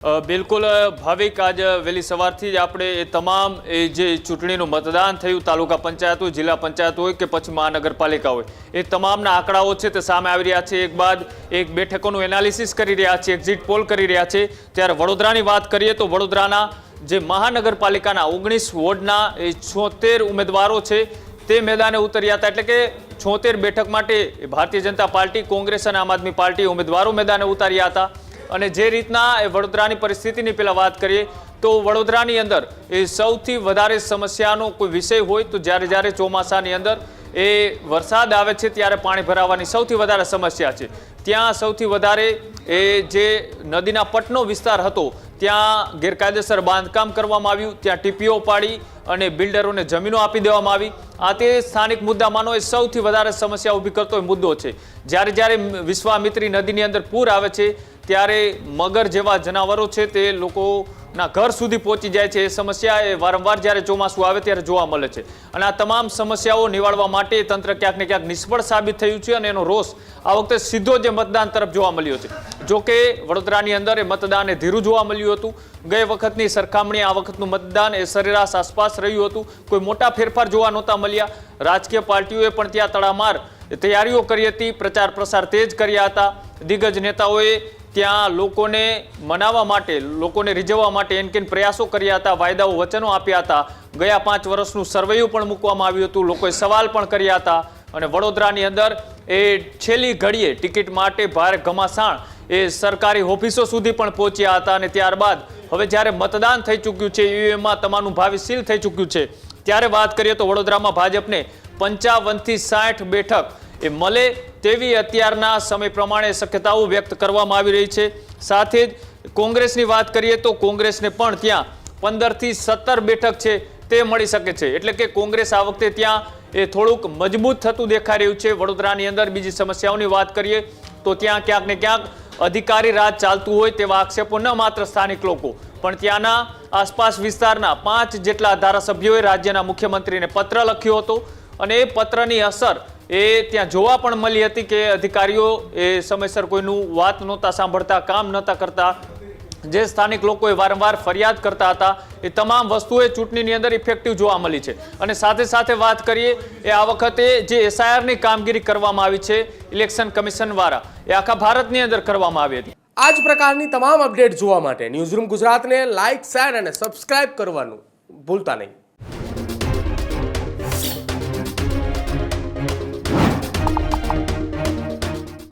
બિલકુલ ભાવિક આજ વહેલી સવારથી જ આપણે એ તમામ જે ચૂંટણીનું મતદાન થયું તાલુકા પંચાયત હોય, જિલ્લા પંચાયત હોય કે પછી મહાનગરપાલિકા હોય, એ તમામના આંકડાઓ છે તે સામે આવી રહ્યા છે। એક બાદ એક બેઠકોનું એનાલિસિસ કરી રહ્યા છે, એક્ઝિટ પોલ કરી રહ્યા છે। ત્યારે વડોદરાની વાત કરીએ તો વડોદરાના જે મહાનગરપાલિકાના 19 વોર્ડના 76 ઉમેદવારો છે તે મેદાને ઉતર્યા હતા। એટલે કે 76 બેઠક માટે ભારતીય જનતા પાર્ટી, કોંગ્રેસ અને આમ આદમી પાર્ટી ઉમેદવારો મેદાને ઉતાર્યા હતા। અને જે રીતના એ વડોદરાની પરિસ્થિતિની પહેલા વાત કરીએ તો વડોદરાની અંદર એ સૌથી વધારે સમસ્યાનો કોઈ વિષય હોય તો જ્યારે ચોમાસાની અંદર એ વરસાદ આવે છે ત્યારે પાણી ભરાવાની સૌથી વધારે સમસ્યા છે। ત્યાં સૌથી વધારે એ જે નદીના પટનો વિસ્તાર હતો ત્યાં ગેરકાયદેસર બાંધકામ કરવામાં આવ્યું, ત્યાં ટીપીઓ પાડી અને બિલ્ડરોને જમીનો આપી દેવામાં આવી। આ તે સ્થાનિક મુદ્દામાંનો એ સૌથી વધારે સમસ્યા ઊભી કરતો મુદ્દો છે। જ્યારે વિશ્વામિત્રી નદીની અંદર પૂર આવે છે ત્યારે મગર જેવા જનાવરો છે તે લોકોના ઘર સુધી પહોંચી જાય છે। એ સમસ્યા એ વારંવાર જ્યારે ચોમાસું આવે ત્યારે જોવા મળે છે અને આ તમામ સમસ્યાઓ નિવારવા માટે તંત્ર ક્યાંક ને ક્યાંક નિષ્ફળ સાબિત થયું છે અને એનો રોષ આ વખતે સીધો જે મતદાન તરફ જોવા મળ્યો છે। જોકે વડોદરાની અંદર એ મતદાન ધીરું જોવા મળ્યું હતું। ગઈ વખતની સરખામણી આ વખતનું મતદાન એ સરેરાશ આસપાસ રહ્યું હતું। કોઈ મોટા ફેરફાર જોવા નહોતા મળ્યા। રાજકીય પાર્ટીઓએ પણ ત્યાં તડામાર તૈયારીઓ કરી હતી, પ્રચાર પ્રસાર તેજ કર્યા હતા। દિગ્ગજ નેતાઓએ ત્યાં લોકોને મનાવવા માટે, લોકોને રીઝવવા માટે એનકેન પ્રયાસો કર્યા હતા, વાયદાઓ વચનો આપ્યા હતા। ગયા 5 વર્ષનું સર્વેયું પણ મૂકવામાં આવ્યું હતું, લોકોએ સવાલ પણ કર્યા હતા અને વડોદરાની અંદર એ છેલ્લી ઘડીએ ટિકિટ માટે ભારે ઘમાસાણ એ સરકારી ઓફિસો સુધી પણ પહોંચ્યા હતા અને ત્યારબાદ હવે જ્યારે મતદાન થઈ ચૂક્યું છે, ઈવીએમમાં તમારું ભાવિ સીલ થઈ ચૂક્યું છે, ત્યારે વાત કરીએ તો વડોદરામાં ભાજપને 55 થી 60 બેઠક એ મળે તેવી અત્યારના સમય પ્રમાણે શક્યતાઓ વ્યક્ત કરવામાં આવી રહી છે। સાથે જ કોંગ્રેસની વાત કરીએ તો કોંગ્રેસને પણ ત્યાં 15 થી 17 બેઠક છે તે મળી શકે છે। એટલે કે કોંગ્રેસ આ વખતે ત્યાં એ થોડુંક મજબૂત થતું દેખાઈ રહ્યું છે। વડોદરાની અંદર બીજી સમસ્યાઓની વાત કરીએ તો ત્યાં ક્યાંક ને ક્યાંક અધિકારી રાજ ચાલતું હોય તેવા આક્ષેપો ન માત્ર સ્થાનિક લોકો પણ ત્યાંના આસપાસ વિસ્તારના 5 જેટલા ધારાસભ્યોએ રાજ્યના મુખ્યમંત્રીને પત્ર લખ્યો હતો અને એ પત્રની અસર એ ત્યાં જોવા પણ મળી હતી કે અધિકારીઓ એ સમયસર કોઈનું વાત નહોતા સાંભળતા, કામ નહોતા કરતા। જે સ્થાનિક લોકોએ વારંવાર ફરિયાદ કરતા હતા એ તમામ વસ્તુઓ ચૂંટણીની અંદર ઇફેક્ટિવ જોવા મળી છે। અને સાથે સાથે વાત કરીએ એ આ વખતે જે એસઆઈઆરની કામગીરી કરવામાં આવી છે ઇલેક્શન કમિશન દ્વારા, એ આખા ભારતની અંદર કરવામાં આવી હતી। આ જ પ્રકારની તમામ અપડેટ જોવા માટે ન્યૂઝરૂમ ગુજરાતને લાઇક, શેર અને સબસ્ક્રાઇબ કરવાનું ભૂલતા નહીં।